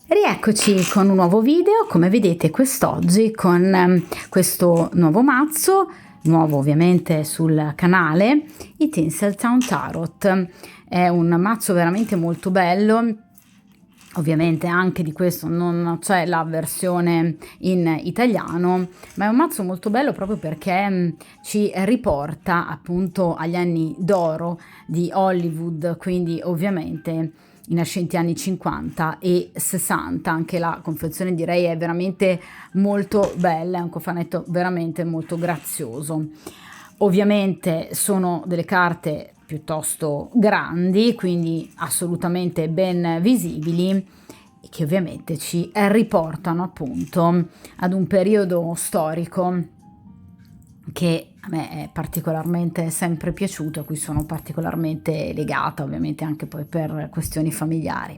Rieccoci con un nuovo video, come vedete quest'oggi con questo nuovo mazzo, nuovo ovviamente sul canale, i Tinseltown Tarot. È un mazzo veramente molto bello, ovviamente anche di questo non c'è la versione in italiano, ma è un mazzo molto bello proprio perché ci riporta appunto agli anni d'oro di Hollywood, quindi ovviamente i nascenti anni 50 e 60. Anche la confezione direi è veramente molto bella, è un cofanetto veramente molto grazioso. Ovviamente sono delle carte piuttosto grandi, quindi assolutamente ben visibili, e che ovviamente ci riportano appunto ad un periodo storico che a me è particolarmente sempre piaciuto, a cui sono particolarmente legata, ovviamente anche poi per questioni familiari.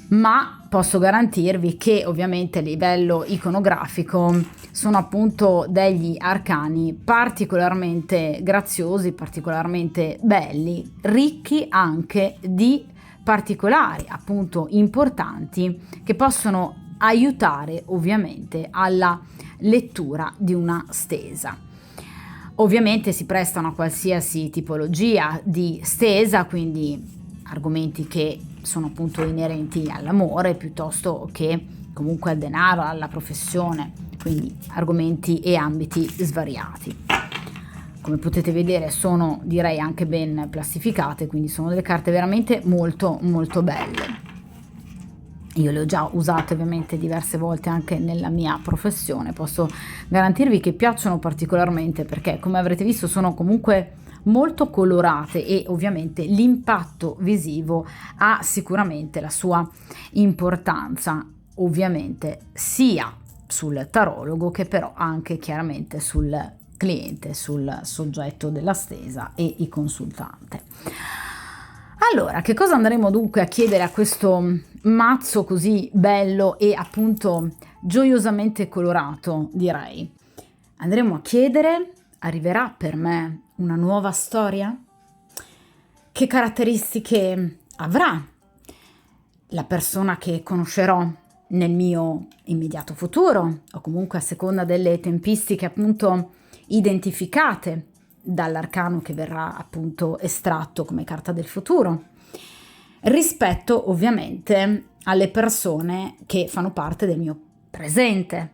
Ma posso garantirvi che ovviamente a livello iconografico sono appunto degli arcani particolarmente graziosi, particolarmente belli, ricchi anche di particolari appunto importanti che possono aiutare ovviamente alla lettura di una stesa. Ovviamente si prestano a qualsiasi tipologia di stesa, quindi argomenti che sono appunto inerenti all'amore piuttosto che comunque al denaro, alla professione, quindi argomenti e ambiti svariati. Come potete vedere sono direi anche ben plastificate, quindi sono delle carte veramente molto molto belle. Io le ho già usate ovviamente diverse volte anche nella mia professione, posso garantirvi che piacciono particolarmente perché, come avrete visto, sono comunque molto colorate e ovviamente l'impatto visivo ha sicuramente la sua importanza, ovviamente sia sul tarologo che però anche chiaramente sul cliente, sul soggetto della stesa e il consultante. Allora, che cosa andremo dunque a chiedere a questo mazzo così bello e appunto gioiosamente colorato, direi? Andremo a chiedere: arriverà per me una nuova storia? Che caratteristiche avrà la persona che conoscerò nel mio immediato futuro, o comunque a seconda delle tempistiche appunto identificate dall'arcano che verrà appunto estratto come carta del futuro, rispetto ovviamente alle persone che fanno parte del mio presente.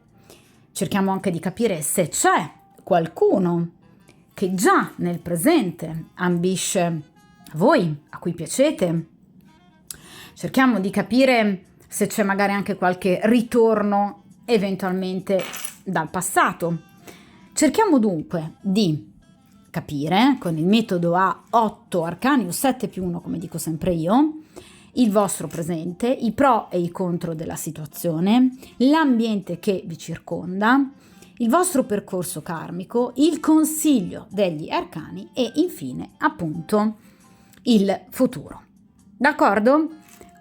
Cerchiamo anche di capire se c'è qualcuno che già nel presente ambisce a voi, a cui piacete. Cerchiamo di capire se c'è magari anche qualche ritorno eventualmente dal passato. Cerchiamo dunque di capire con il metodo a 8 arcani o 7 più 1, come dico sempre io, il vostro presente, i pro e i contro della situazione, l'ambiente che vi circonda, il vostro percorso karmico, il consiglio degli arcani e infine appunto il futuro. D'accordo?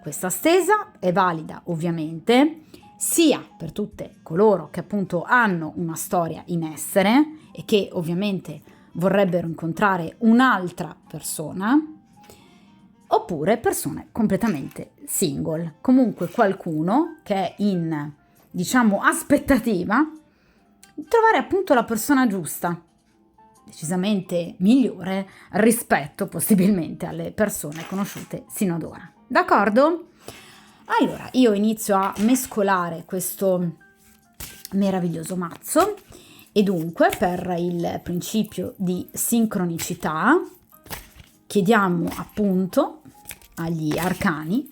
Questa stesa è valida ovviamente sia per tutte coloro che appunto hanno una storia in essere e che ovviamente vorrebbero incontrare un'altra persona, oppure persone completamente single, comunque qualcuno che è in, diciamo, aspettativa di trovare appunto la persona giusta, decisamente migliore rispetto possibilmente alle persone conosciute sino ad ora. D'accordo? Allora, io inizio a mescolare questo meraviglioso mazzo e dunque per il principio di sincronicità chiediamo appunto agli arcani,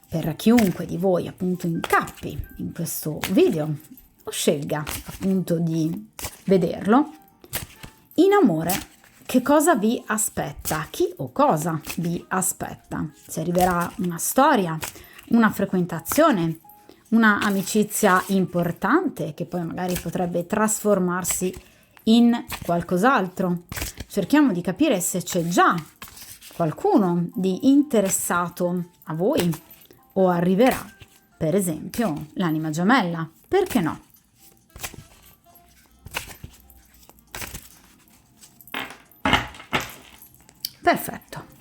per chiunque di voi appunto incappi in questo video o scelga appunto di vederlo, in amore che cosa vi aspetta, chi o cosa vi aspetta, se arriverà una storia, una frequentazione, una amicizia importante che poi magari potrebbe trasformarsi in qualcos'altro. Cerchiamo di capire se c'è già qualcuno di interessato a voi o arriverà, per esempio, l'anima gemella. Perché no? Perfetto.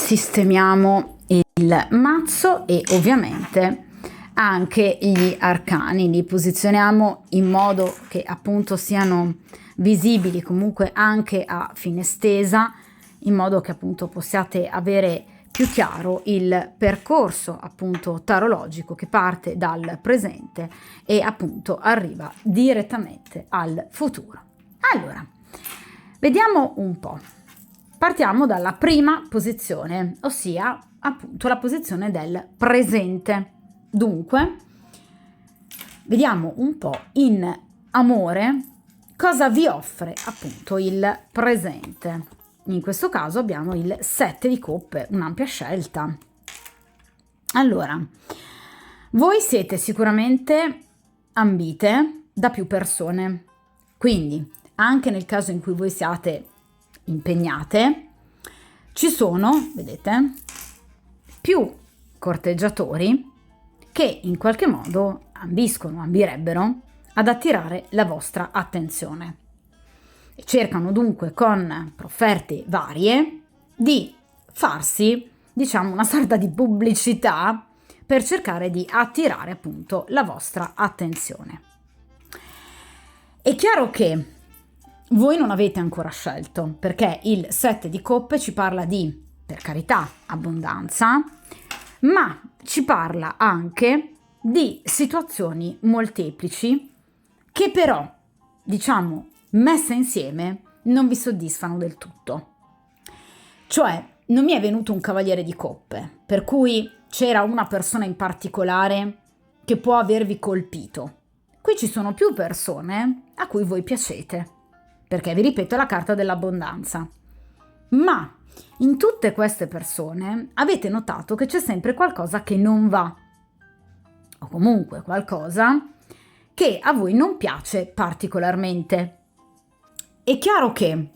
sistemiamo il mazzo e ovviamente anche gli arcani, li posizioniamo in modo che appunto siano visibili comunque anche a fine stesa, in modo che appunto possiate avere più chiaro il percorso appunto tarologico che parte dal presente e appunto arriva direttamente al futuro. Allora, vediamo un po'. Partiamo dalla prima posizione, ossia appunto la posizione del presente. Dunque, vediamo un po' in amore cosa vi offre appunto il presente. In questo caso abbiamo il 7 di coppe, un'ampia scelta. Allora, voi siete sicuramente ambite da più persone, quindi anche nel caso in cui voi siate impegnate, ci sono, vedete, più corteggiatori che in qualche modo ambirebbero ad attirare la vostra attenzione. Cercano dunque con offerte varie di farsi, diciamo, una sorta di pubblicità per cercare di attirare appunto la vostra attenzione. È chiaro che voi non avete ancora scelto, perché il 7 di coppe ci parla di, per carità, abbondanza, ma ci parla anche di situazioni molteplici che però, diciamo, messe insieme non vi soddisfano del tutto. Cioè, non mi è venuto un cavaliere di coppe, per cui c'era una persona in particolare che può avervi colpito. Qui ci sono più persone a cui voi piacete, perché vi ripeto è la carta dell'abbondanza. Ma in tutte queste persone avete notato che c'è sempre qualcosa che non va, o comunque qualcosa che a voi non piace particolarmente. È chiaro che,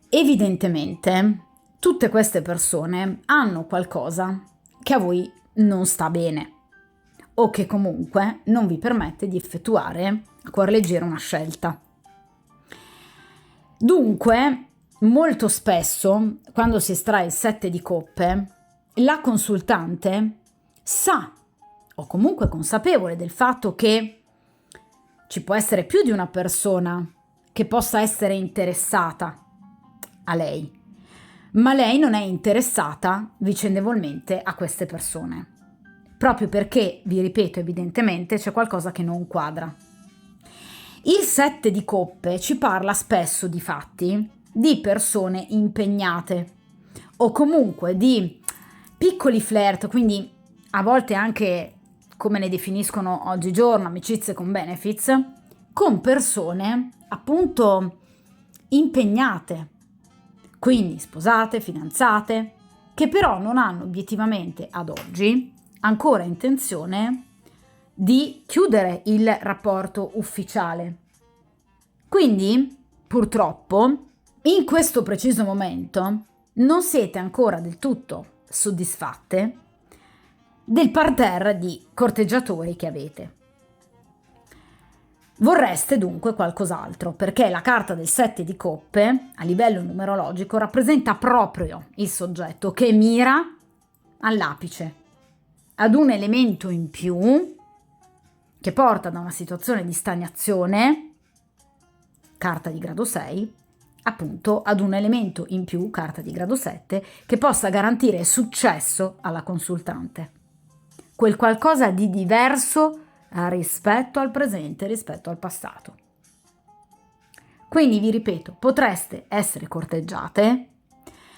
evidentemente, tutte queste persone hanno qualcosa che a voi non sta bene o che comunque non vi permette di effettuare a cuor leggero una scelta. Dunque, molto spesso, quando si estrae il 7 di coppe, la consultante sa o comunque è consapevole del fatto che ci può essere più di una persona che possa essere interessata a lei, ma lei non è interessata vicendevolmente a queste persone, proprio perché, vi ripeto, evidentemente c'è qualcosa che non quadra. Il 7 di coppe ci parla spesso di fatti di persone impegnate o comunque di piccoli flirt, quindi a volte anche, come ne definiscono oggigiorno, amicizie con benefits, con persone appunto impegnate, quindi sposate, fidanzate, che però non hanno obiettivamente ad oggi ancora intenzione di chiudere il rapporto ufficiale. Quindi, purtroppo, in questo preciso momento non siete ancora del tutto soddisfatte del parterre di corteggiatori che avete. Vorreste dunque qualcos'altro, perché la carta del 7 di coppe, a livello numerologico, rappresenta proprio il soggetto che mira all'apice, ad un elemento in più che porta da una situazione di stagnazione, carta di grado 6, appunto ad un elemento in più, carta di grado 7, che possa garantire successo alla consultante. Quel qualcosa di diverso rispetto al presente, rispetto al passato. Quindi vi ripeto, potreste essere corteggiate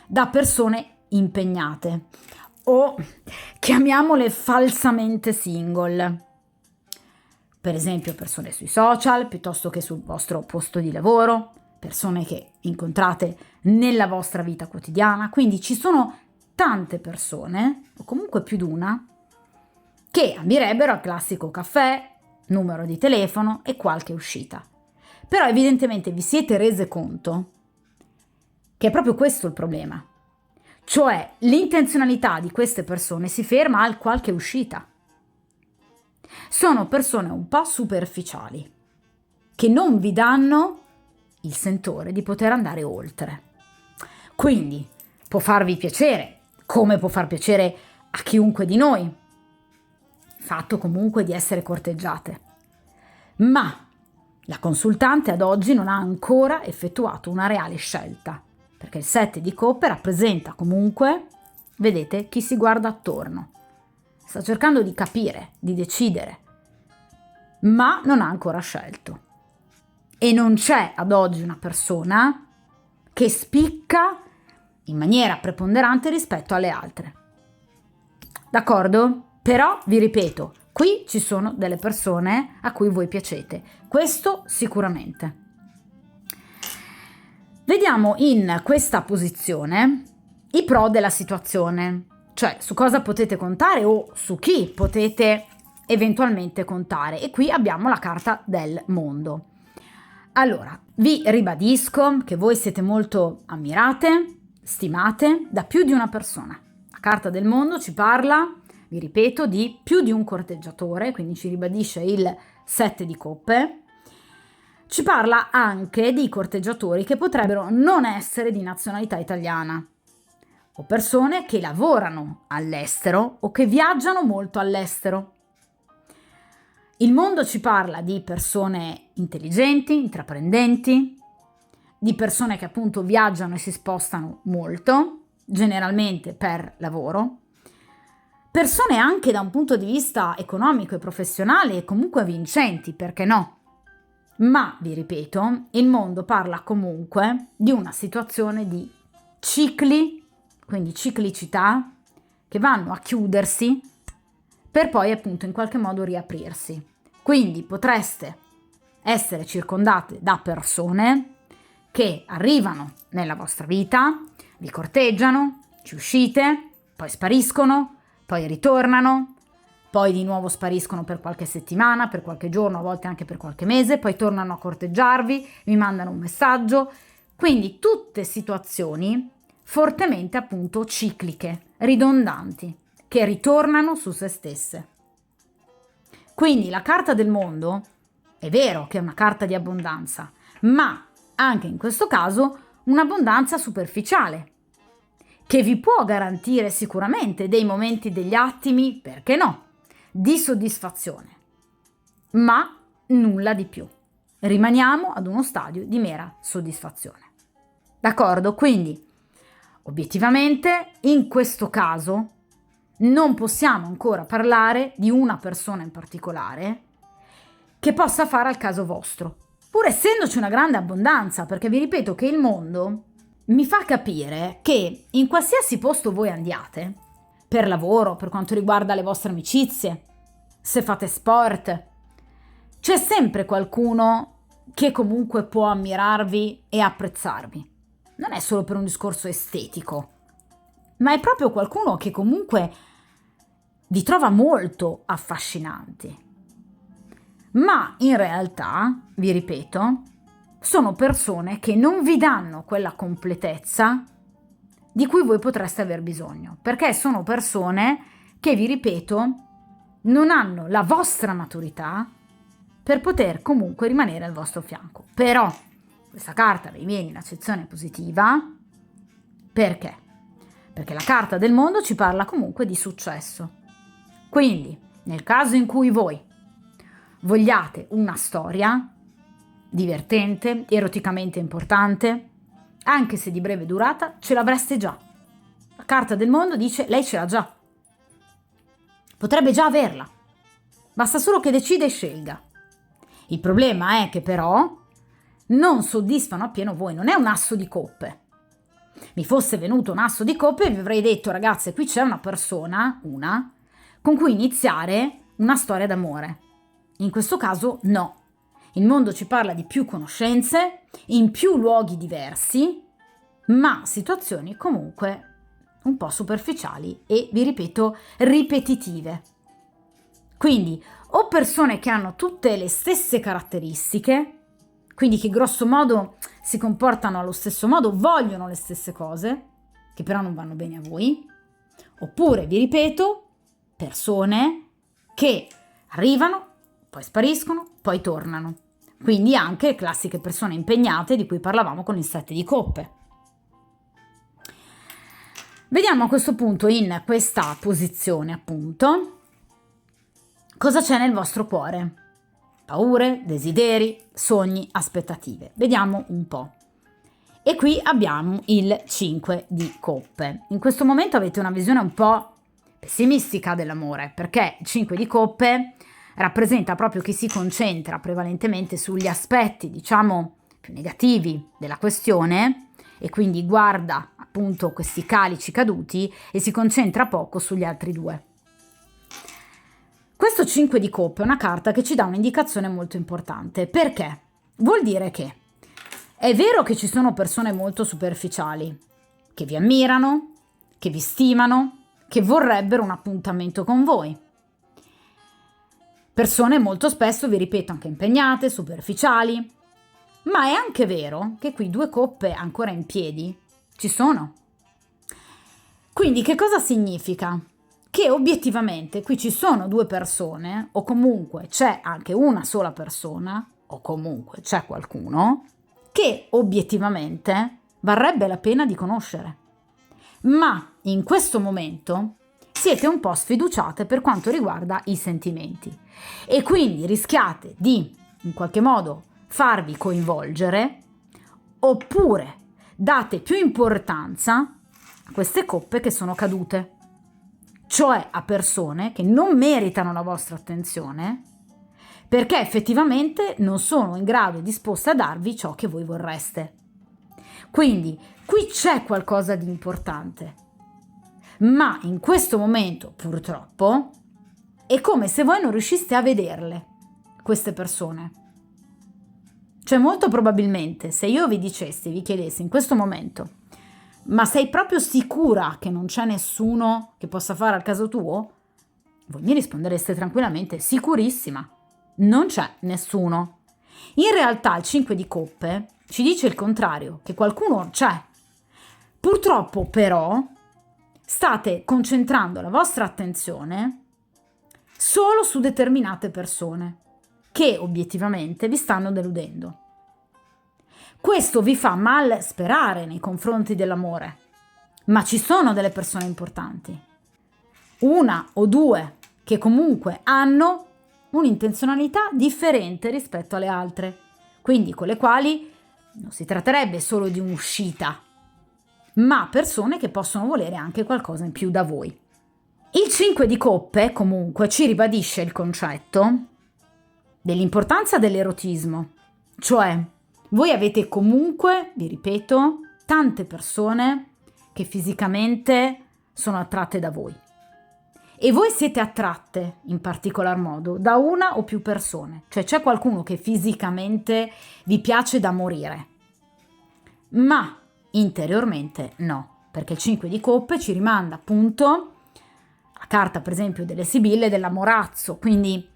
da persone impegnate o chiamiamole falsamente single, per esempio persone sui social piuttosto che sul vostro posto di lavoro, persone che incontrate nella vostra vita quotidiana. Quindi ci sono tante persone, o comunque più di una, che ambirebbero al classico caffè, numero di telefono e qualche uscita. Però evidentemente vi siete rese conto che è proprio questo il problema. Cioè l'intenzionalità di queste persone si ferma al qualche uscita. Sono persone un po' superficiali, che non vi danno il sentore di poter andare oltre. Quindi può farvi piacere come può far piacere a chiunque di noi, il fatto comunque di essere corteggiate. Ma la consultante ad oggi non ha ancora effettuato una reale scelta, perché il 7 di coppe rappresenta comunque, vedete, chi si guarda attorno. Sta cercando di capire, di decidere, ma non ha ancora scelto. E non c'è ad oggi una persona che spicca in maniera preponderante rispetto alle altre. D'accordo? Però, vi ripeto, qui ci sono delle persone a cui voi piacete. Questo sicuramente. Vediamo in questa posizione i pro della situazione, cioè su cosa potete contare o su chi potete eventualmente contare. E qui abbiamo la carta del mondo. Allora, vi ribadisco che voi siete molto ammirate, stimate da più di una persona. La carta del mondo ci parla, vi ripeto, di più di un corteggiatore, quindi ci ribadisce il 7 di coppe. Ci parla anche di corteggiatori che potrebbero non essere di nazionalità italiana, o persone che lavorano all'estero o che viaggiano molto all'estero. Il mondo ci parla di persone intelligenti, intraprendenti, di persone che appunto viaggiano e si spostano molto, generalmente per lavoro, persone anche da un punto di vista economico e professionale e comunque vincenti, perché no? Ma, vi ripeto, il mondo parla comunque di una situazione di cicli, quindi ciclicità, che vanno a chiudersi per poi appunto in qualche modo riaprirsi. Quindi potreste essere circondate da persone che arrivano nella vostra vita, vi corteggiano, ci uscite, poi spariscono, poi ritornano, poi di nuovo spariscono per qualche settimana, per qualche giorno, a volte anche per qualche mese, poi tornano a corteggiarvi, vi mandano un messaggio. Quindi tutte situazioni fortemente appunto cicliche, ridondanti, che ritornano su se stesse. Quindi la carta del mondo è vero che è una carta di abbondanza, ma anche in questo caso un'abbondanza superficiale, che vi può garantire sicuramente dei momenti, degli attimi, perché no, di soddisfazione, ma nulla di più. Rimaniamo ad uno stadio di mera soddisfazione. D'accordo? Quindi, obiettivamente, in questo caso, non possiamo ancora parlare di una persona in particolare che possa fare al caso vostro, pur essendoci una grande abbondanza, perché vi ripeto che il mondo mi fa capire che in qualsiasi posto voi andiate, per lavoro, per quanto riguarda le vostre amicizie, se fate sport, c'è sempre qualcuno che comunque può ammirarvi e apprezzarvi. Non è solo per un discorso estetico, ma è proprio qualcuno che comunque vi trova molto affascinanti. Ma in realtà, vi ripeto, sono persone che non vi danno quella completezza di cui voi potreste aver bisogno, perché sono persone che, vi ripeto, non hanno la vostra maturità per poter comunque rimanere al vostro fianco. Però questa carta vi viene in accezione positiva. Perché? Perché la carta del mondo ci parla comunque di successo. Quindi, nel caso in cui voi vogliate una storia divertente, eroticamente importante, anche se di breve durata, ce l'avreste già. La carta del mondo dice lei ce l'ha già. Potrebbe già averla. Basta solo che decida e scelga. Il problema è che però non soddisfano appieno voi, non è un asso di coppe. Mi fosse venuto un asso di coppe e vi avrei detto, ragazze, qui c'è una persona, con cui iniziare una storia d'amore. In questo caso no. Il mondo ci parla di più conoscenze, in più luoghi diversi, ma situazioni comunque un po' superficiali e, vi ripeto, ripetitive. Quindi o persone che hanno tutte le stesse caratteristiche, quindi che grosso modo si comportano allo stesso modo, vogliono le stesse cose, che però non vanno bene a voi, oppure, vi ripeto, persone che arrivano, poi spariscono, poi tornano. Quindi anche classiche persone impegnate di cui parlavamo con il 7 di coppe. Vediamo a questo punto, in questa posizione appunto, cosa c'è nel vostro cuore. Paure, desideri, sogni, aspettative. Vediamo un po'. E qui abbiamo il 5 di coppe. In questo momento avete una visione un po' pessimistica dell'amore, perché il 5 di coppe rappresenta proprio chi si concentra prevalentemente sugli aspetti, diciamo, più negativi della questione, e quindi guarda appunto questi calici caduti e si concentra poco sugli altri due. Questo 5 di coppe è una carta che ci dà un'indicazione molto importante. Perché? Vuol dire che è vero che ci sono persone molto superficiali, che vi ammirano, che vi stimano, che vorrebbero un appuntamento con voi. Persone molto spesso, vi ripeto, anche impegnate, superficiali. Ma è anche vero che qui 2 coppe ancora in piedi ci sono. Quindi che cosa significa? Che obiettivamente qui ci sono 2 persone, o comunque c'è anche una sola persona, o comunque c'è qualcuno, che obiettivamente varrebbe la pena di conoscere. Ma in questo momento siete un po' sfiduciate per quanto riguarda i sentimenti e quindi rischiate di, in qualche modo, farvi coinvolgere, oppure date più importanza a queste coppe che sono cadute, cioè a persone che non meritano la vostra attenzione perché effettivamente non sono in grado e disposte a darvi ciò che voi vorreste. Quindi qui c'è qualcosa di importante, ma in questo momento purtroppo è come se voi non riusciste a vederle, queste persone. Cioè molto probabilmente se io vi dicessi, vi chiedessi in questo momento: ma sei proprio sicura che non c'è nessuno che possa fare al caso tuo? Voi mi rispondereste tranquillamente: sicurissima, non c'è nessuno. In realtà il 5 di coppe ci dice il contrario, che qualcuno c'è. Purtroppo però state concentrando la vostra attenzione solo su determinate persone che obiettivamente vi stanno deludendo. Questo vi fa mal sperare nei confronti dell'amore, ma ci sono delle persone importanti, 1 o 2, che comunque hanno un'intenzionalità differente rispetto alle altre, quindi con le quali non si tratterebbe solo di un'uscita, ma persone che possono volere anche qualcosa in più da voi. Il 5 di coppe comunque ci ribadisce il concetto dell'importanza dell'erotismo, cioè voi avete comunque, vi ripeto, tante persone che fisicamente sono attratte da voi e voi siete attratte in particolar modo da una o più persone, cioè c'è qualcuno che fisicamente vi piace da morire, ma interiormente no, perché il 5 di coppe ci rimanda appunto la carta per esempio delle Sibille, dell'amorazzo, quindi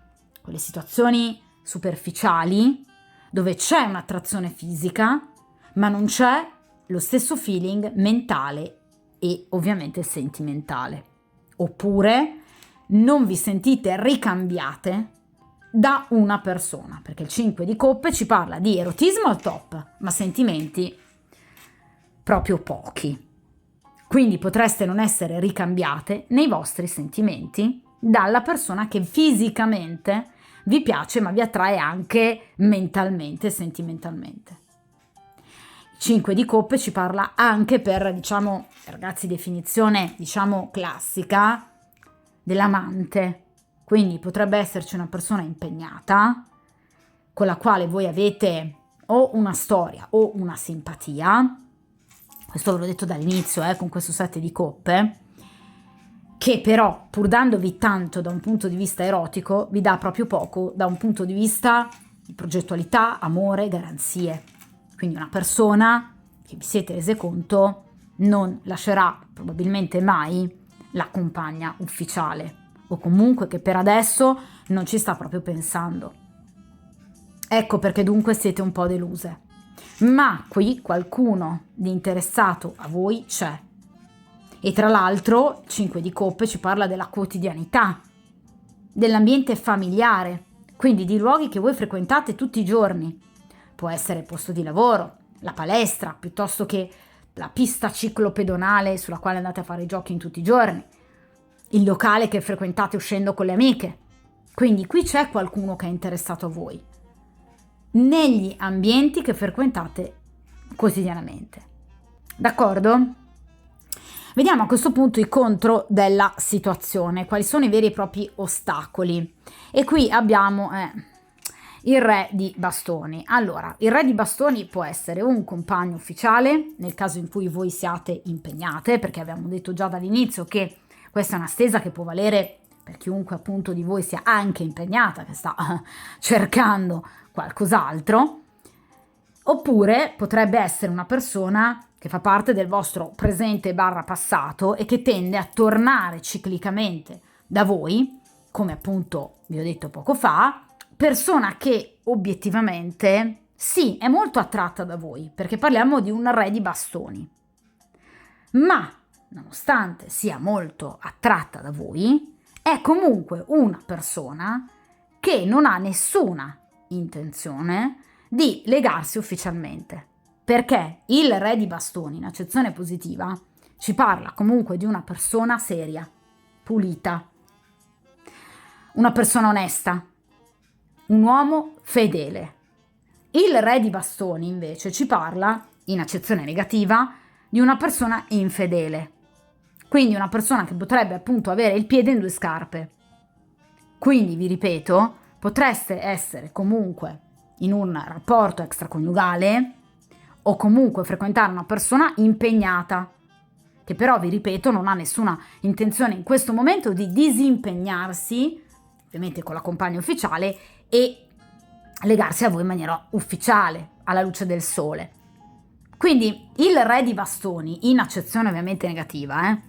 quelle situazioni superficiali dove c'è un'attrazione fisica ma non c'è lo stesso feeling mentale e ovviamente sentimentale, oppure non vi sentite ricambiate da una persona, perché il 5 di coppe ci parla di erotismo al top ma sentimenti proprio pochi. Quindi potreste non essere ricambiate nei vostri sentimenti dalla persona che fisicamente vi piace ma vi attrae anche mentalmente e sentimentalmente. Il 5 di coppe ci parla anche per, diciamo, ragazzi, definizione, diciamo, classica dell'amante. Quindi potrebbe esserci una persona impegnata con la quale voi avete o una storia o una simpatia. Questo ve l'ho detto dall'inizio, con questo 7 di coppe, che però, pur dandovi tanto da un punto di vista erotico, vi dà proprio poco da un punto di vista di progettualità, amore, garanzie. Quindi una persona che vi siete rese conto non lascerà probabilmente mai la compagna ufficiale, o comunque che per adesso non ci sta proprio pensando. Ecco perché dunque siete un po' deluse. Ma qui qualcuno di interessato a voi c'è. E tra l'altro il 5 di coppe ci parla della quotidianità, dell'ambiente familiare, quindi di luoghi che voi frequentate tutti i giorni. Può essere il posto di lavoro, la palestra, piuttosto che la pista ciclopedonale sulla quale andate a fare i jogging tutti i giorni, il locale che frequentate uscendo con le amiche. Quindi qui c'è qualcuno che è interessato a voi, negli ambienti che frequentate quotidianamente. D'accordo? Vediamo a questo punto i contro della situazione, quali sono i veri e propri ostacoli. E qui abbiamo il re di bastoni. Allora, il re di bastoni può essere un compagno ufficiale, nel caso in cui voi siate impegnate, perché abbiamo detto già dall'inizio che questa è una stesa che può valere per chiunque appunto di voi sia anche impegnata, che sta cercando qualcos'altro. Oppure potrebbe essere una persona che fa parte del vostro presente / passato e che tende a tornare ciclicamente da voi, come appunto vi ho detto poco fa, persona che obiettivamente sì, è molto attratta da voi, perché parliamo di un re di bastoni. Ma, nonostante sia molto attratta da voi, è comunque una persona che non ha nessuna intenzione di legarsi ufficialmente. Perché il re di bastoni, in accezione positiva, ci parla comunque di una persona seria, pulita, una persona onesta, un uomo fedele. Il re di bastoni invece ci parla, in accezione negativa, di una persona infedele. Quindi una persona che potrebbe appunto avere il piede in 2 scarpe. Quindi vi ripeto, potreste essere comunque in un rapporto extraconiugale o comunque frequentare una persona impegnata, che però, vi ripeto, non ha nessuna intenzione in questo momento di disimpegnarsi, ovviamente con la compagna ufficiale, e legarsi a voi in maniera ufficiale, alla luce del sole. Quindi il re di bastoni, in accezione ovviamente negativa,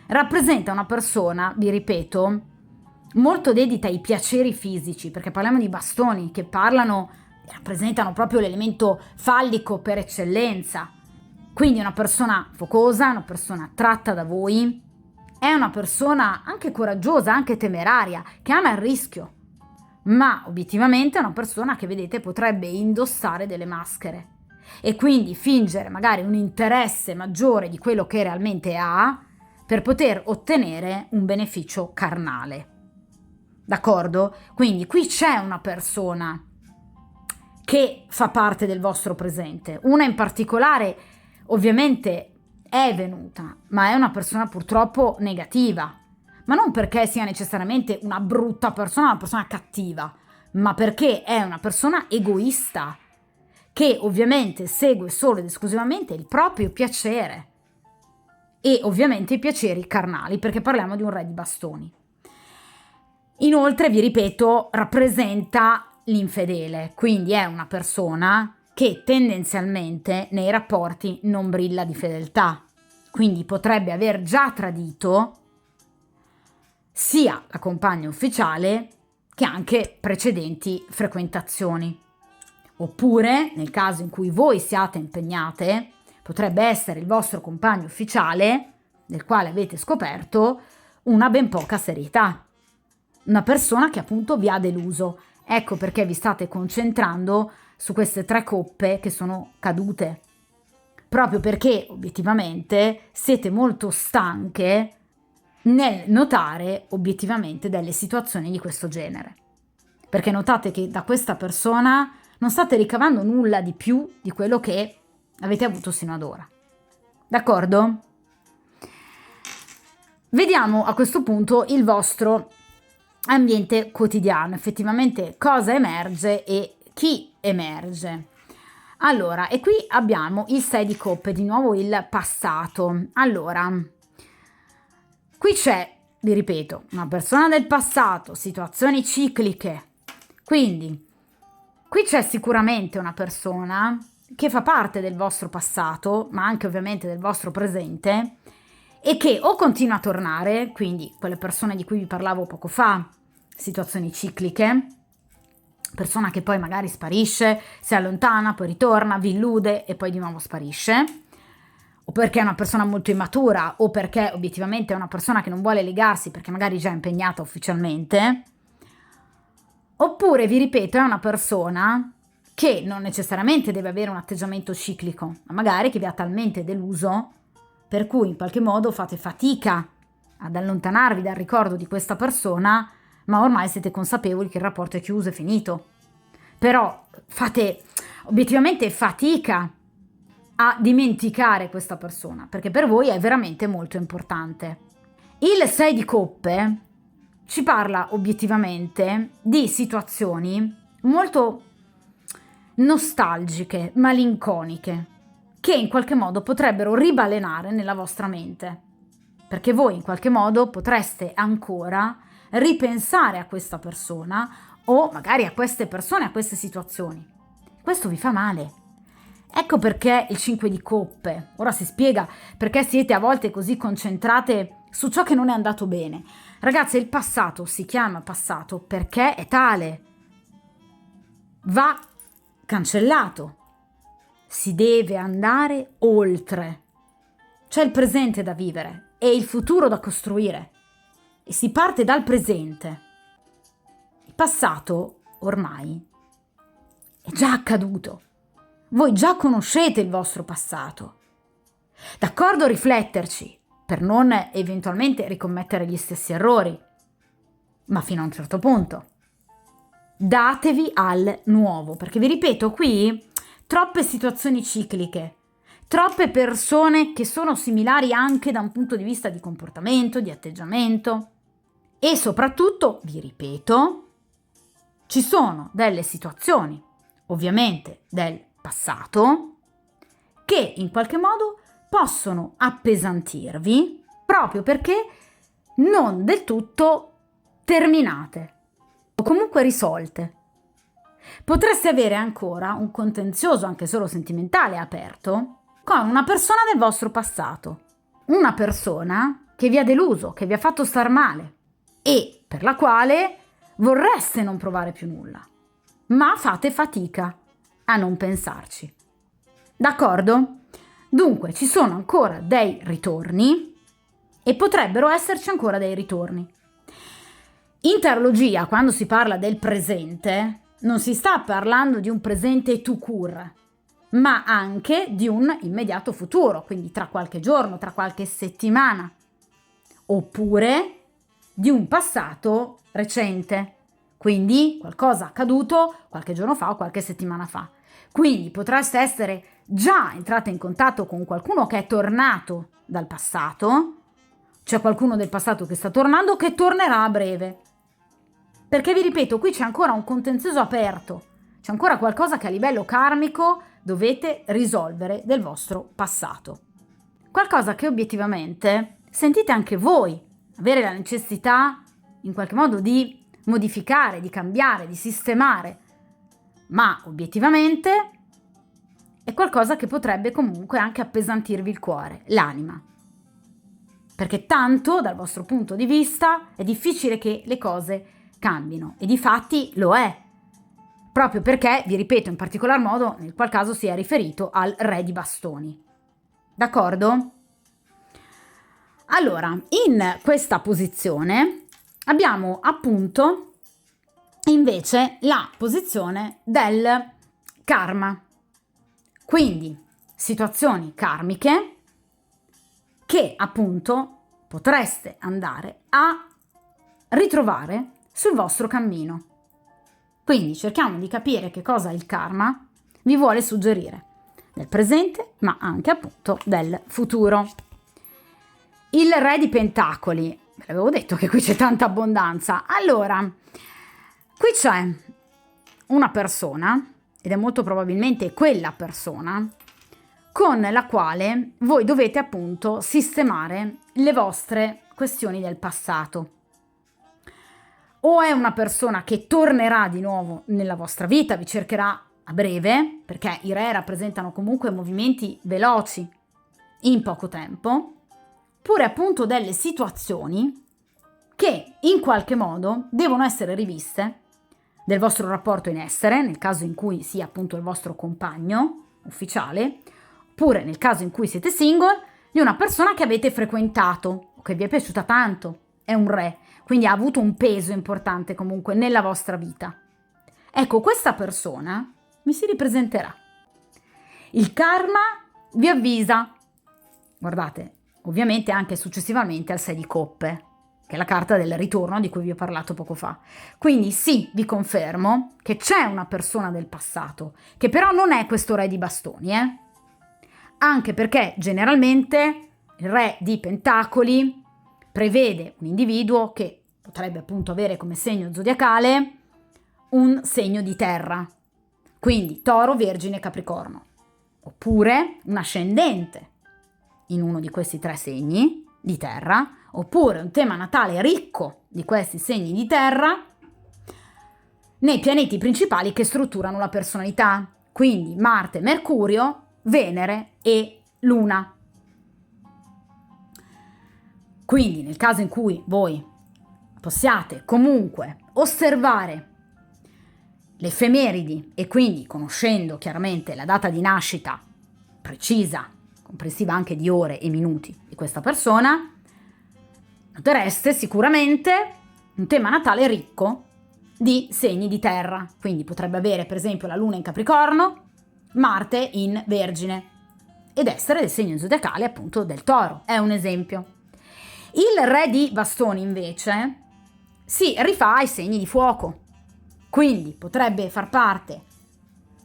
rappresenta una persona, vi ripeto, molto dedita ai piaceri fisici, perché parliamo di bastoni che rappresentano proprio l'elemento fallico per eccellenza. Quindi una persona focosa, una persona attratta da voi, è una persona anche coraggiosa, anche temeraria, che ama il rischio, ma obiettivamente è una persona che, vedete, potrebbe indossare delle maschere e quindi fingere magari un interesse maggiore di quello che realmente ha per poter ottenere un beneficio carnale. D'accordo? Quindi qui c'è una persona che fa parte del vostro presente. Una in particolare ovviamente è venuta, ma è una persona purtroppo negativa. Ma non perché sia necessariamente una brutta persona, una persona cattiva, ma perché è una persona egoista, che ovviamente segue solo ed esclusivamente il proprio piacere e ovviamente i piaceri carnali, perché parliamo di un re di bastoni. Inoltre, vi ripeto, rappresenta l'infedele, quindi è una persona che tendenzialmente nei rapporti non brilla di fedeltà, quindi potrebbe aver già tradito sia la compagna ufficiale che anche precedenti frequentazioni. Oppure, nel caso in cui voi siate impegnate, potrebbe essere il vostro compagno ufficiale, del quale avete scoperto una ben poca serietà, una persona che appunto vi ha deluso. Ecco perché vi state concentrando su queste 3 coppe che sono cadute, proprio perché obiettivamente siete molto stanche nel notare obiettivamente delle situazioni di questo genere, perché notate che da questa persona non state ricavando nulla di più di quello che avete avuto sino ad ora. D'accordo? Vediamo a questo punto il vostro ambiente quotidiano, effettivamente cosa emerge e chi emerge. Allora, e qui abbiamo il 6 di coppe, di nuovo il passato. Allora, qui c'è, vi ripeto, una persona del passato, situazioni cicliche. Quindi, qui c'è sicuramente una persona che fa parte del vostro passato, ma anche ovviamente del vostro presente, e che o continua a tornare, quindi quelle persone di cui vi parlavo poco fa, situazioni cicliche, persona che poi magari sparisce, si allontana, poi ritorna, vi illude e poi di nuovo sparisce, o perché è una persona molto immatura, o perché obiettivamente è una persona che non vuole legarsi perché magari già è impegnata ufficialmente, oppure, vi ripeto, è una persona che non necessariamente deve avere un atteggiamento ciclico, ma magari che vi ha talmente deluso per cui in qualche modo fate fatica ad allontanarvi dal ricordo di questa persona, ma ormai siete consapevoli che il rapporto è chiuso e finito. Però fate obiettivamente fatica a dimenticare questa persona, perché per voi è veramente molto importante. Il 6 di coppe ci parla obiettivamente di situazioni molto nostalgiche, malinconiche, che in qualche modo potrebbero ribalenare nella vostra mente, perché voi in qualche modo potreste ancora ripensare a questa persona o magari a queste persone, a queste situazioni. Questo vi fa male. Ecco perché il 5 di coppe. Ora si spiega perché siete a volte così concentrate su ciò che non è andato bene. Ragazze, il passato si chiama passato perché è tale. Va cancellato. Si deve andare oltre. C'è il presente da vivere e il futuro da costruire. E si parte dal presente. Il passato ormai è già accaduto. Voi già conoscete il vostro passato. D'accordo, rifletterci per non eventualmente ricommettere gli stessi errori, ma fino a un certo punto. Datevi al nuovo, perché vi ripeto, qui troppe situazioni cicliche, troppe persone che sono similari anche da un punto di vista di comportamento, di atteggiamento e soprattutto, vi ripeto, ci sono delle situazioni, ovviamente del passato, che in qualche modo possono appesantirvi proprio perché non del tutto terminate o comunque risolte. Potreste avere ancora un contenzioso, anche solo sentimentale, aperto con una persona del vostro passato, una persona che vi ha deluso, che vi ha fatto star male e per la quale vorreste non provare più nulla, ma fate fatica a non pensarci. D'accordo? Dunque ci sono ancora dei ritorni e potrebbero esserci ancora dei ritorni. In tarologia, quando si parla del presente, non si sta parlando di un presente tout court, ma anche di un immediato futuro, quindi tra qualche giorno, tra qualche settimana, oppure di un passato recente, quindi qualcosa accaduto qualche giorno fa o qualche settimana fa. Quindi potreste essere già entrate in contatto con qualcuno che è tornato dal passato, c'è qualcuno del passato che sta tornando, che tornerà a breve. Perché vi ripeto, qui c'è ancora un contenzioso aperto, c'è ancora qualcosa che a livello karmico dovete risolvere del vostro passato. Qualcosa che obiettivamente sentite anche voi avere la necessità in qualche modo di modificare, di cambiare, di sistemare, ma obiettivamente è qualcosa che potrebbe comunque anche appesantirvi il cuore, l'anima. Perché tanto dal vostro punto di vista è difficile che le cose cambino e difatti lo è, proprio perché, vi ripeto in particolar modo, nel qual caso si è riferito al re di bastoni. D'accordo? Allora, in questa posizione abbiamo appunto invece la posizione del karma, quindi situazioni karmiche che appunto potreste andare a ritrovare sul vostro cammino. Quindi cerchiamo di capire che cosa il karma vi vuole suggerire del presente, ma anche appunto del futuro. Il re di pentacoli, ve l'avevo detto che qui c'è tanta abbondanza. Allora, qui c'è una persona, ed è molto probabilmente quella persona, con la quale voi dovete appunto sistemare le vostre questioni del passato. O è una persona che tornerà di nuovo nella vostra vita, vi cercherà a breve, perché i re rappresentano comunque movimenti veloci in poco tempo, oppure appunto delle situazioni che in qualche modo devono essere riviste del vostro rapporto in essere, nel caso in cui sia appunto il vostro compagno ufficiale, oppure nel caso in cui siete single, di una persona che avete frequentato o che vi è piaciuta tanto, è un re, quindi ha avuto un peso importante comunque nella vostra vita. Ecco, questa persona mi si ripresenterà. Il karma vi avvisa, guardate, ovviamente anche successivamente al 6 di coppe, che è la carta del ritorno di cui vi ho parlato poco fa. Quindi sì, vi confermo che c'è una persona del passato, che però non è questo re di bastoni, anche perché generalmente il re di pentacoli prevede un individuo che potrebbe appunto avere come segno zodiacale un segno di terra, quindi Toro, Vergine, Capricorno, oppure un ascendente in uno di questi 3 segni di terra, oppure un tema natale ricco di questi segni di terra nei pianeti principali che strutturano la personalità, quindi Marte, Mercurio, Venere e Luna. Quindi nel caso in cui voi possiate comunque osservare le effemeridi e quindi conoscendo chiaramente la data di nascita precisa, comprensiva anche di ore e minuti di questa persona, notereste sicuramente un tema natale ricco di segni di terra. Quindi potrebbe avere per esempio la Luna in Capricorno, Marte in Vergine ed essere del segno zodiacale appunto del Toro, è un esempio. Il re di bastoni invece si rifà ai segni di fuoco, quindi potrebbe far parte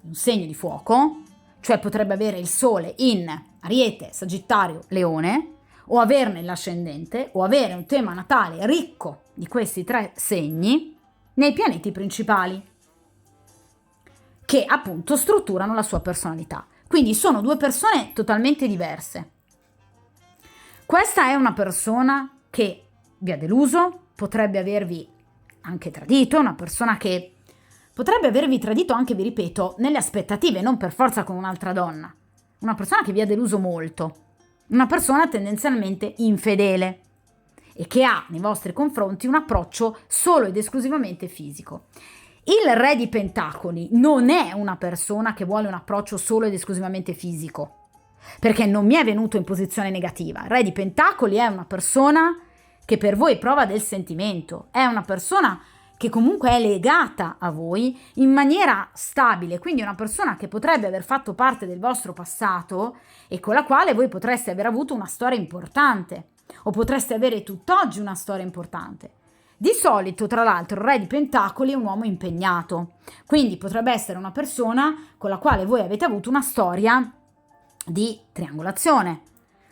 di un segno di fuoco, cioè potrebbe avere il Sole in Ariete, Sagittario, Leone, o averne l'ascendente, o avere un tema natale ricco di questi 3 segni nei pianeti principali, che appunto strutturano la sua personalità. Quindi sono 2 persone totalmente diverse. Questa è una persona che vi ha deluso, potrebbe avervi anche tradito, una persona che potrebbe avervi tradito anche, vi ripeto, nelle aspettative, non per forza con un'altra donna. Una persona che vi ha deluso molto, una persona tendenzialmente infedele e che ha nei vostri confronti un approccio solo ed esclusivamente fisico. Il re di pentacoli non è una persona che vuole un approccio solo ed esclusivamente fisico, perché non mi è venuto in posizione negativa. Il re di pentacoli è una persona che per voi prova del sentimento, è una persona che comunque è legata a voi in maniera stabile, quindi una persona che potrebbe aver fatto parte del vostro passato e con la quale voi potreste aver avuto una storia importante o potreste avere tutt'oggi una storia importante. Di solito, tra l'altro, il re di pentacoli è un uomo impegnato, quindi potrebbe essere una persona con la quale voi avete avuto una storia di triangolazione,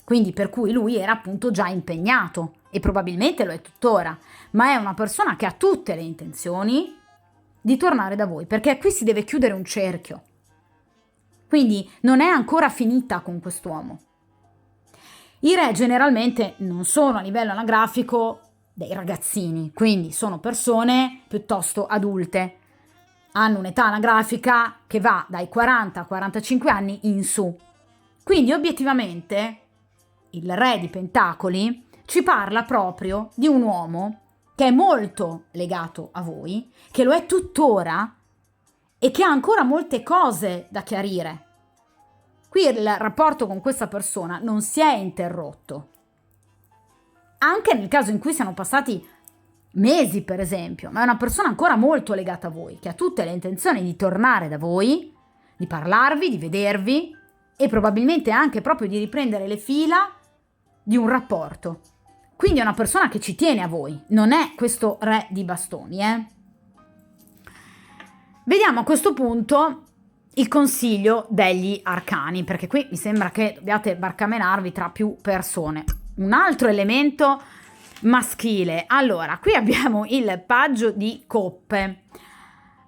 quindi per cui lui era appunto già impegnato e probabilmente lo è tuttora, ma è una persona che ha tutte le intenzioni di tornare da voi, perché qui si deve chiudere un cerchio, quindi non è ancora finita con quest'uomo. I re generalmente non sono a livello anagrafico dei ragazzini, quindi sono persone piuttosto adulte, hanno un'età anagrafica che va dai 40 a 45 anni in su. Quindi obiettivamente il re di pentacoli ci parla proprio di un uomo che è molto legato a voi, che lo è tuttora e che ha ancora molte cose da chiarire. Qui il rapporto con questa persona non si è interrotto, anche nel caso in cui siano passati mesi per esempio, ma è una persona ancora molto legata a voi, che ha tutte le intenzioni di tornare da voi, di parlarvi, di vedervi e probabilmente anche proprio di riprendere le fila di un rapporto. Quindi è una persona che ci tiene a voi, non è questo re di bastoni. Vediamo a questo punto il consiglio degli arcani, perché qui mi sembra che dobbiate barcamenarvi tra più persone. Un altro elemento maschile. Allora, qui abbiamo il paggio di coppe.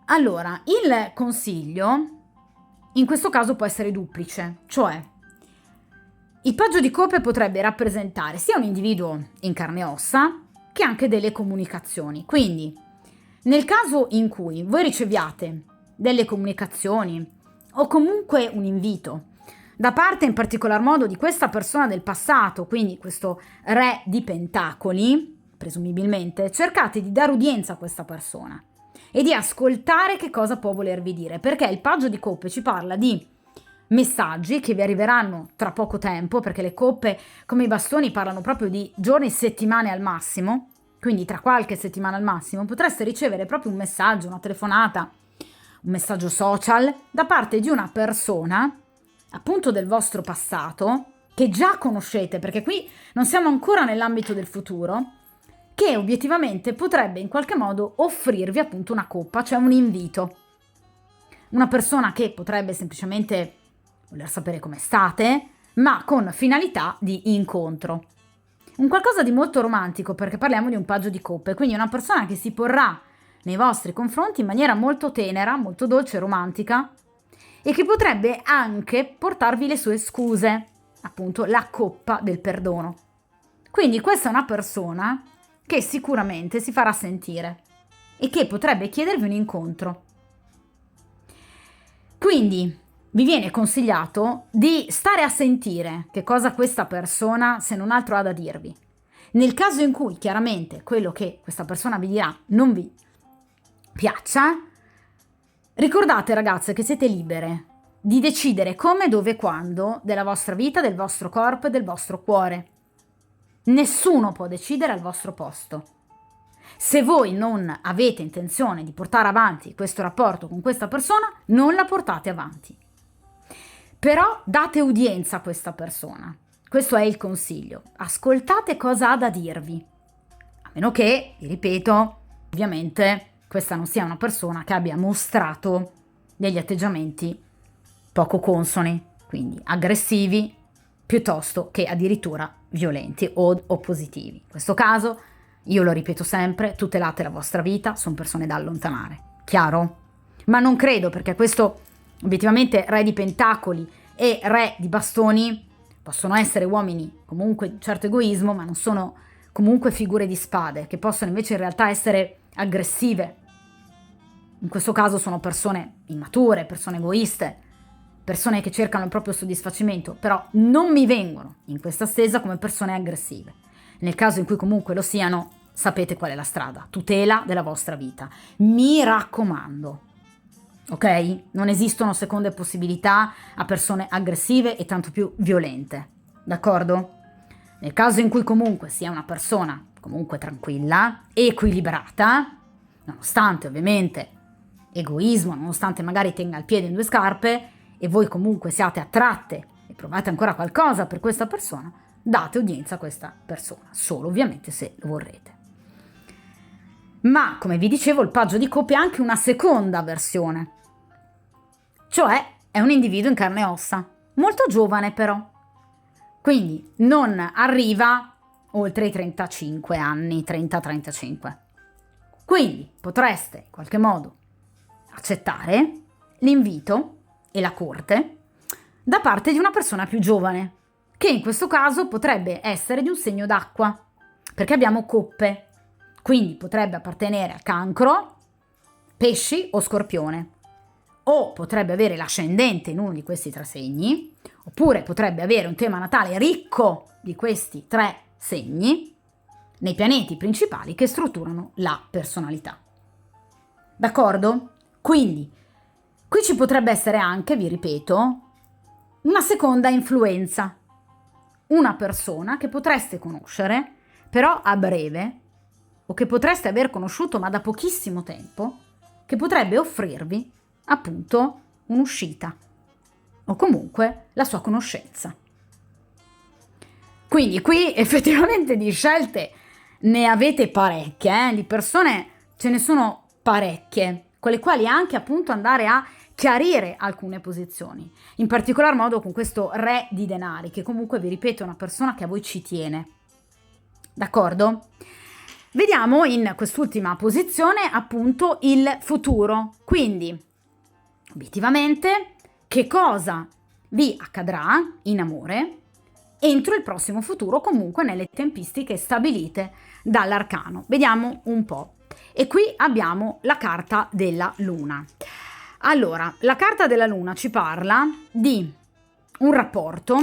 Allora, il consiglio in questo caso può essere duplice, cioè il paggio di coppe potrebbe rappresentare sia un individuo in carne e ossa che anche delle comunicazioni. Quindi, nel caso in cui voi riceviate delle comunicazioni o comunque un invito da parte in particolar modo di questa persona del passato, quindi questo re di pentacoli, presumibilmente, cercate di dare udienza a questa persona e di ascoltare che cosa può volervi dire, perché il paggio di coppe ci parla di messaggi che vi arriveranno tra poco tempo, perché le coppe come i bastoni parlano proprio di giorni, settimane al massimo, quindi tra qualche settimana al massimo potreste ricevere proprio un messaggio, una telefonata, un messaggio social da parte di una persona, appunto del vostro passato, che già conoscete, perché qui non siamo ancora nell'ambito del futuro, che obiettivamente potrebbe in qualche modo offrirvi appunto una coppa, cioè un invito. Una persona che potrebbe semplicemente voler sapere come state, ma con finalità di incontro. Un qualcosa di molto romantico, perché parliamo di un paggio di coppe, quindi una persona che si porrà nei vostri confronti in maniera molto tenera, molto dolce e romantica, e che potrebbe anche portarvi le sue scuse, appunto la coppa del perdono. Quindi questa è una persona che sicuramente si farà sentire e che potrebbe chiedervi un incontro. Quindi vi viene consigliato di stare a sentire che cosa questa persona, se non altro, ha da dirvi. Nel caso in cui chiaramente quello che questa persona vi dirà non vi piaccia, ricordate ragazze che siete libere di decidere come, dove e quando della vostra vita, del vostro corpo e del vostro cuore. Nessuno può decidere al vostro posto. Se voi non avete intenzione di portare avanti questo rapporto con questa persona, non la portate avanti. Però date udienza a questa persona. Questo è il consiglio. Ascoltate cosa ha da dirvi. A meno che, vi ripeto, ovviamente questa non sia una persona che abbia mostrato degli atteggiamenti poco consoni, quindi aggressivi, piuttosto che addirittura violenti o oppositivi. In questo caso, io lo ripeto sempre, tutelate la vostra vita, sono persone da allontanare. Chiaro? Ma non credo, perché questo, obiettivamente, re di pentacoli e re di bastoni possono essere uomini comunque di certo egoismo, ma non sono comunque figure di spade, che possono invece in realtà essere aggressive. In questo caso sono persone immature, persone egoiste, persone che cercano il proprio soddisfacimento, però non mi vengono in questa stesa come persone aggressive. Nel caso in cui comunque lo siano, sapete qual è la strada: tutela della vostra vita. Mi raccomando, ok? Non esistono seconde possibilità a persone aggressive e tanto più violente, d'accordo? Nel caso in cui comunque sia una persona comunque tranquilla, equilibrata, nonostante ovviamente egoismo, nonostante magari tenga il piede in due scarpe, e voi comunque siate attratte e provate ancora qualcosa per questa persona, date udienza a questa persona, solo ovviamente se lo vorrete. Ma, come vi dicevo, il paggio di coppia ha anche una seconda versione, cioè è un individuo in carne e ossa, molto giovane però, quindi non arriva oltre i 35 anni, 30-35. Quindi potreste in qualche modo accettare l'invito e la corte da parte di una persona più giovane, che in questo caso potrebbe essere di un segno d'acqua, perché abbiamo coppe, quindi potrebbe appartenere a Cancro, Pesci o Scorpione, o potrebbe avere l'ascendente in uno di questi tre segni, oppure potrebbe avere un tema natale ricco di questi tre segni nei pianeti principali che strutturano la personalità. D'accordo? Quindi qui ci potrebbe essere anche, vi ripeto, una seconda influenza, una persona che potreste conoscere però a breve, o che potreste aver conosciuto ma da pochissimo tempo, che potrebbe offrirvi appunto un'uscita o comunque la sua conoscenza. Quindi qui effettivamente di scelte ne avete parecchie, di persone ce ne sono parecchie, con le quali anche appunto andare a chiarire alcune posizioni, in particolar modo con questo re di denari, che comunque, vi ripeto, è una persona che a voi ci tiene. D'accordo? Vediamo in quest'ultima posizione appunto il futuro, quindi obiettivamente che cosa vi accadrà in amore entro il prossimo futuro, comunque nelle tempistiche stabilite dall'arcano. Vediamo un po'. E qui abbiamo la carta della luna. Allora, la carta della luna ci parla di un rapporto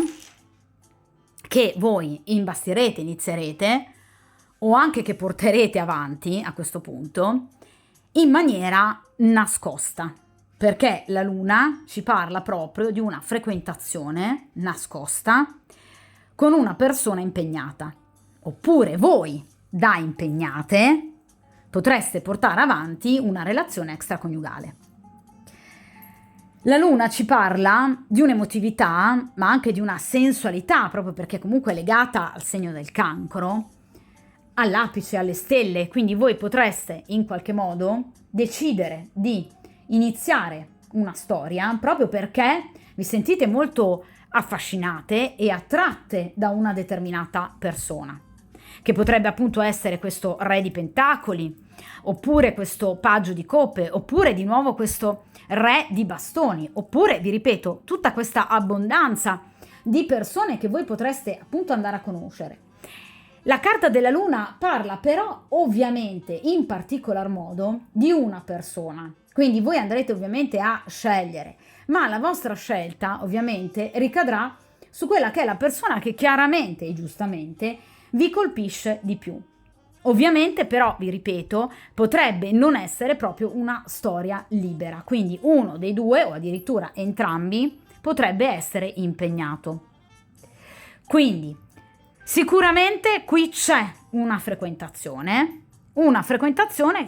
che voi imbastirete, inizierete, o anche che porterete avanti a questo punto, in maniera nascosta, perché la luna ci parla proprio di una frequentazione nascosta con una persona impegnata, oppure voi da impegnate potreste portare avanti una relazione extraconiugale. La luna ci parla di un'emotività, ma anche di una sensualità, proprio perché comunque è legata al segno del Cancro, all'apice, alle stelle, quindi voi potreste in qualche modo decidere di iniziare una storia proprio perché vi sentite molto affascinate e attratte da una determinata persona, che potrebbe appunto essere questo re di pentacoli, oppure questo paggio di coppe, oppure di nuovo questo re di bastoni, oppure, vi ripeto, tutta questa abbondanza di persone che voi potreste appunto andare a conoscere. La carta della luna parla però ovviamente in particolar modo di una persona, quindi voi andrete ovviamente a scegliere, ma la vostra scelta ovviamente ricadrà su quella che è la persona che chiaramente e giustamente vi colpisce di più. Ovviamente però, vi ripeto, potrebbe non essere proprio una storia libera, quindi uno dei due o addirittura entrambi potrebbe essere impegnato. Quindi sicuramente qui c'è una frequentazione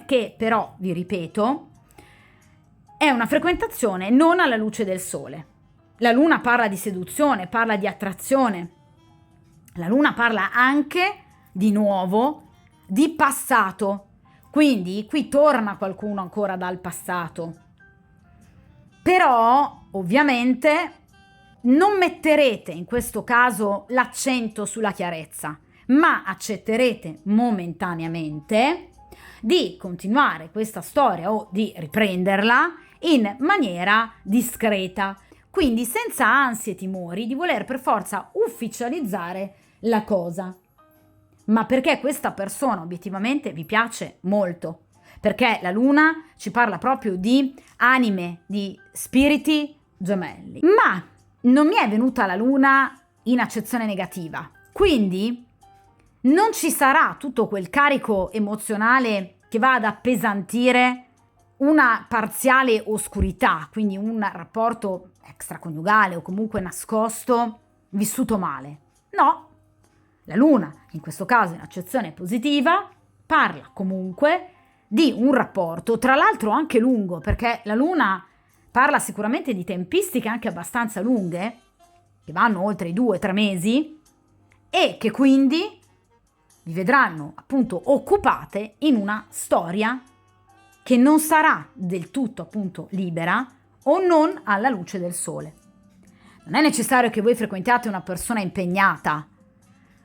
che però, vi ripeto, è una frequentazione non alla luce del sole. La luna parla di seduzione, parla di attrazione. La luna parla anche, di nuovo, di passato. Quindi qui torna qualcuno ancora dal passato. Però, ovviamente, non metterete in questo caso l'accento sulla chiarezza, ma accetterete momentaneamente di continuare questa storia o di riprenderla in maniera discreta, quindi senza ansie e timori di voler per forza ufficializzare la cosa. Ma perché questa persona obiettivamente vi piace molto, perché la luna ci parla proprio di anime, di spiriti gemelli. Ma non mi è venuta la luna in accezione negativa, quindi non ci sarà tutto quel carico emozionale che va ad appesantire una parziale oscurità, quindi un rapporto extraconiugale o comunque nascosto, vissuto male. No, la luna, in questo caso in accezione positiva, parla comunque di un rapporto, tra l'altro anche lungo, perché la luna parla sicuramente di tempistiche anche abbastanza lunghe, che vanno oltre i 2-3 mesi, e che quindi vi vedranno appunto occupate in una storia che non sarà del tutto appunto libera o non alla luce del sole. Non è necessario che voi frequentiate una persona impegnata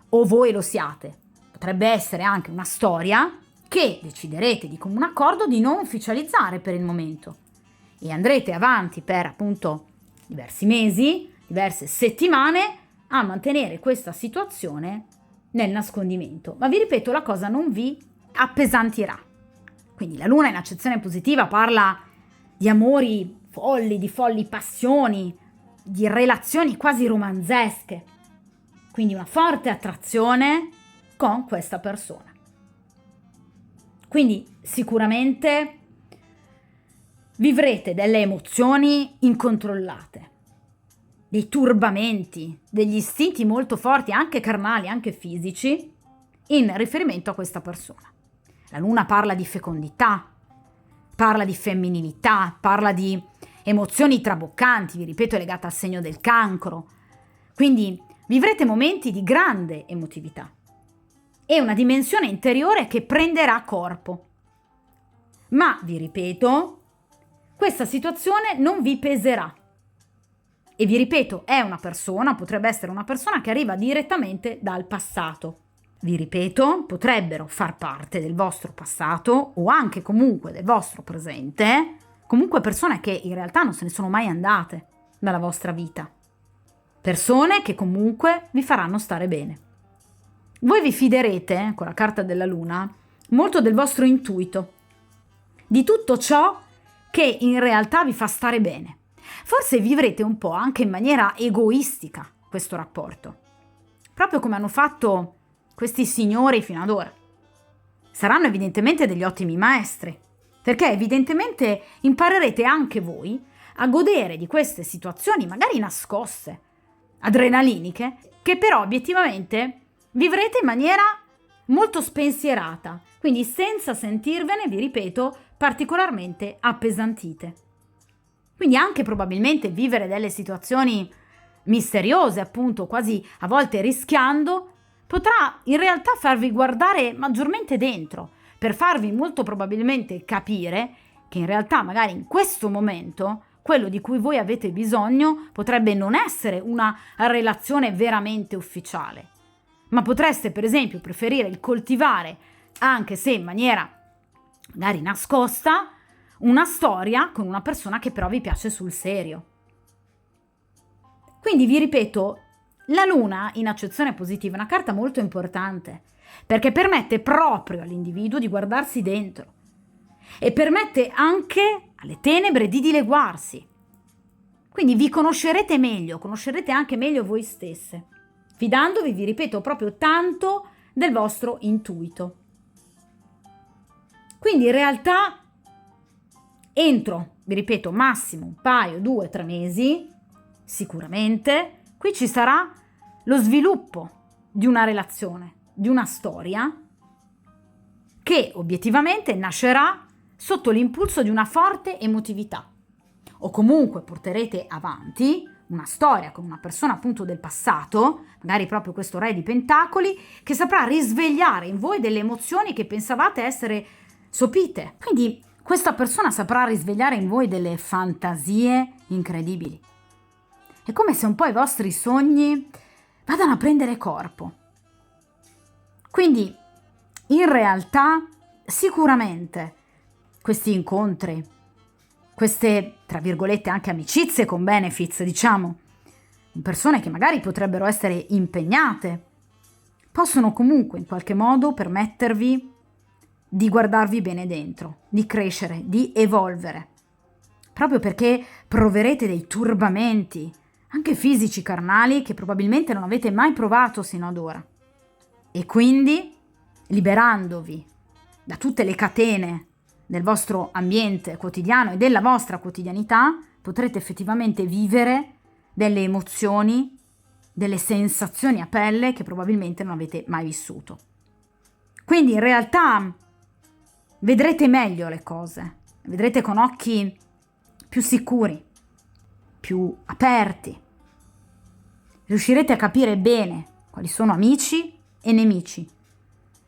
o voi lo siate. Potrebbe essere anche una storia che deciderete di comune accordo di non ufficializzare per il momento e andrete avanti per appunto diversi mesi, diverse settimane a mantenere questa situazione nel nascondimento. Ma vi ripeto, la cosa non vi appesantirà. Quindi la luna in accezione positiva parla di amori folli, di folli passioni, di relazioni quasi romanzesche. Quindi una forte attrazione con questa persona. Quindi sicuramente vivrete delle emozioni incontrollate, dei turbamenti, degli istinti molto forti, anche carnali, anche fisici, in riferimento a questa persona. La luna parla di fecondità, parla di femminilità, parla di emozioni traboccanti, vi ripeto, è legata al segno del Cancro. Quindi vivrete momenti di grande emotività e una dimensione interiore che prenderà corpo. Ma, vi ripeto, questa situazione non vi peserà. E vi ripeto, è una persona, potrebbe essere una persona che arriva direttamente dal passato. Vi ripeto, potrebbero far parte del vostro passato o anche comunque del vostro presente, comunque persone che in realtà non se ne sono mai andate dalla vostra vita. Persone che comunque vi faranno stare bene. Voi vi fiderete, con la carta della luna, molto del vostro intuito, di tutto ciò che in realtà vi fa stare bene. Forse vivrete un po' anche in maniera egoistica questo rapporto, proprio come hanno fatto questi signori fino ad ora. Saranno evidentemente degli ottimi maestri, perché evidentemente imparerete anche voi a godere di queste situazioni magari nascoste, adrenaliniche, che però obiettivamente vivrete in maniera molto spensierata, quindi senza sentirvene, vi ripeto, particolarmente appesantite. Quindi anche probabilmente vivere delle situazioni misteriose, appunto, quasi a volte rischiando, potrà in realtà farvi guardare maggiormente dentro, per farvi molto probabilmente capire che in realtà magari in questo momento quello di cui voi avete bisogno potrebbe non essere una relazione veramente ufficiale, ma potreste per esempio preferire il coltivare, anche se in maniera magari nascosta, una storia con una persona che però vi piace sul serio. Quindi vi ripeto, la luna in accezione positiva è una carta molto importante perché permette proprio all'individuo di guardarsi dentro e permette anche alle tenebre di dileguarsi. Quindi vi conoscerete meglio, conoscerete anche meglio voi stesse, fidandovi, vi ripeto, proprio tanto del vostro intuito. Quindi in realtà entro, vi ripeto, massimo un paio, 2-3 mesi, sicuramente, qui ci sarà lo sviluppo di una relazione, di una storia che obiettivamente nascerà sotto l'impulso di una forte emotività. O comunque porterete avanti una storia con una persona appunto del passato, magari proprio questo re di pentacoli, che saprà risvegliare in voi delle emozioni che pensavate essere sopite. Quindi questa persona saprà risvegliare in voi delle fantasie incredibili. È come se un po' i vostri sogni vadano a prendere corpo. Quindi in realtà sicuramente questi incontri, queste, tra virgolette, anche amicizie con benefits, diciamo, persone che magari potrebbero essere impegnate, possono comunque in qualche modo permettervi di guardarvi bene dentro, di crescere, di evolvere, proprio perché proverete dei turbamenti, anche fisici, carnali, che probabilmente non avete mai provato sino ad ora. E quindi, liberandovi da tutte le catene del vostro ambiente quotidiano e della vostra quotidianità, potrete effettivamente vivere delle emozioni, delle sensazioni a pelle che probabilmente non avete mai vissuto. Quindi in realtà vedrete meglio le cose, vedrete con occhi più sicuri, più aperti. Riuscirete a capire bene quali sono amici e nemici.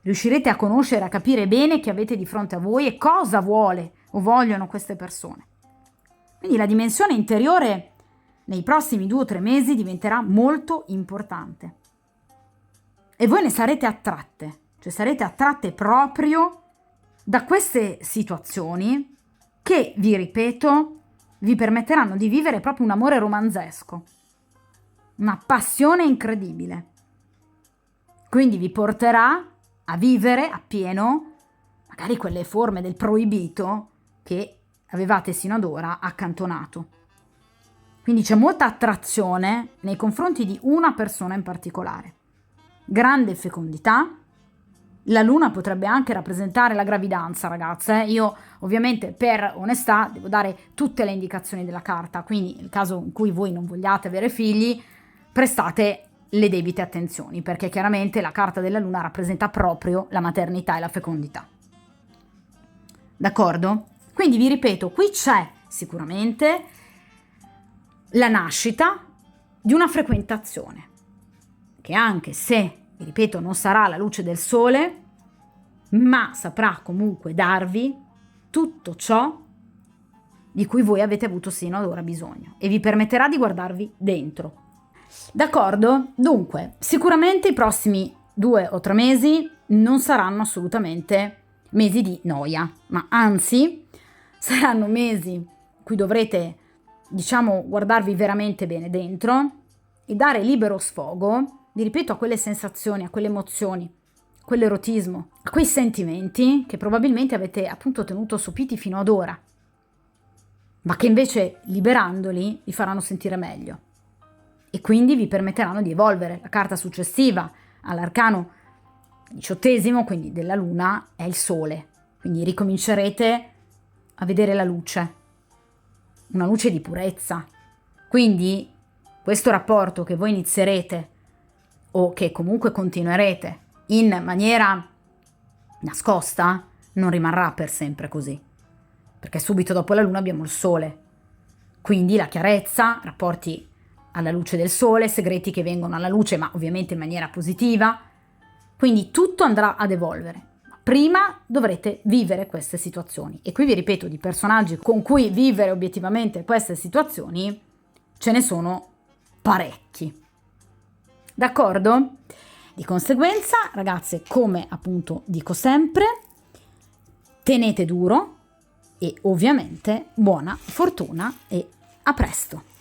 Riuscirete a conoscere, a capire bene chi avete di fronte a voi e cosa vuole o vogliono queste persone. Quindi la dimensione interiore nei prossimi 2 o 3 mesi diventerà molto importante. E voi ne sarete attratte, cioè sarete attratte proprio da queste situazioni che, vi ripeto, vi permetteranno di vivere proprio un amore romanzesco, una passione incredibile. Quindi vi porterà a vivere appieno magari quelle forme del proibito che avevate sino ad ora accantonato. Quindi c'è molta attrazione nei confronti di una persona in particolare. Grande fecondità. La luna potrebbe anche rappresentare la gravidanza, ragazze. Io ovviamente per onestà devo dare tutte le indicazioni della carta, quindi nel caso in cui voi non vogliate avere figli, prestate le debite attenzioni, perché chiaramente la carta della luna rappresenta proprio la maternità e la fecondità. D'accordo? Quindi vi ripeto, qui c'è sicuramente la nascita di una frequentazione, che anche se, vi ripeto, non sarà la luce del sole, ma saprà comunque darvi tutto ciò di cui voi avete avuto sino ad ora bisogno e vi permetterà di guardarvi dentro. D'accordo? Dunque, sicuramente i prossimi 2 o 3 mesi non saranno assolutamente mesi di noia, ma anzi saranno mesi in cui dovrete, diciamo, guardarvi veramente bene dentro e dare libero sfogo, vi ripeto, a quelle sensazioni, a quelle emozioni, a quell'erotismo, a quei sentimenti che probabilmente avete appunto tenuto sopiti fino ad ora, ma che invece liberandoli vi faranno sentire meglio. E quindi vi permetteranno di evolvere. La carta successiva all'arcano 18°, quindi della luna, è il sole. Quindi ricomincerete a vedere la luce, una luce di purezza. Quindi questo rapporto che voi inizierete o che comunque continuerete in maniera nascosta non rimarrà per sempre così, perché subito dopo la luna abbiamo il sole. quindi la chiarezza, rapporti alla luce del sole, segreti che vengono alla luce, ma ovviamente in maniera positiva. Quindi tutto andrà ad evolvere. Prima dovrete vivere queste situazioni. E qui vi ripeto, di personaggi con cui vivere obiettivamente queste situazioni ce ne sono parecchi. D'accordo? Di conseguenza, ragazze, come appunto dico sempre, tenete duro e ovviamente buona fortuna e a presto!